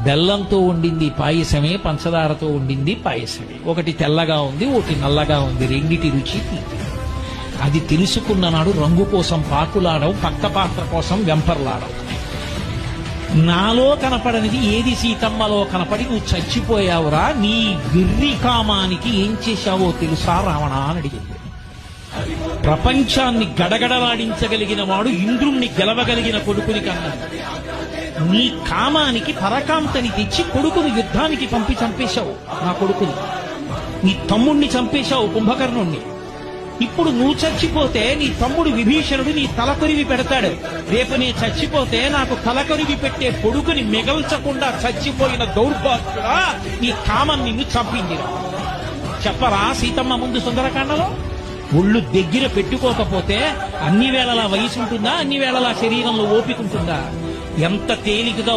బెల్లంతో వండింది పాయసమే, పంచదారతో వండింది పాయసమే. ఒకటి తెల్లగా ఉంది, ఒకటి నల్లగా ఉంది, రెండిటి రుచి తీపి. అది తెలుసుకున్న నాడు రంగు కోసం పాకులాడవు, పక్క పాత్ర కోసం వెంపర్లాడవు. నాలో కనపడనిది ఏది సీతమ్మలో కనపడి నువ్వు చచ్చిపోయావురా, నీ విర్రి కామానికి ఏం చేశావో తెలుసా రావణ అని అడిగింది. ప్రపంచాన్ని గడగడలాడించగలిగిన వాడు ఇంద్రుణ్ణి గెలవగలిగిన కొడుకుని కన్నా నీ కామానికి పరకాంతని తెచ్చి కొడుకుని యుద్ధానికి పంపి చంపేశావు. నా కొడుకుని, నీ తమ్ముణ్ణి చంపేశావు, కుంభకర్ణుణ్ణి. ఇప్పుడు నువ్వు చచ్చిపోతే నీ తమ్ముడు విభీషణుడు నీ తలకొరివి పెడతాడు. రేపు నీ చచ్చిపోతే నాకు తలకొరివి పెట్టే కొడుకుని మిగల్చకుండా చచ్చిపోయిన దౌర్భాగ్యుడా, నీ కామం నిన్ను చంపిందిరా. చెప్పరా సీతమ్మ ముందు సుందరకాండలో? ఒళ్ళు దగ్గర పెట్టుకోకపోతే అన్ని వేళలా వయసు ఉంటుందా? అన్ని వేళలా శరీరంలో ఓపిక ఉంటుందా? ఎంత తేలికగా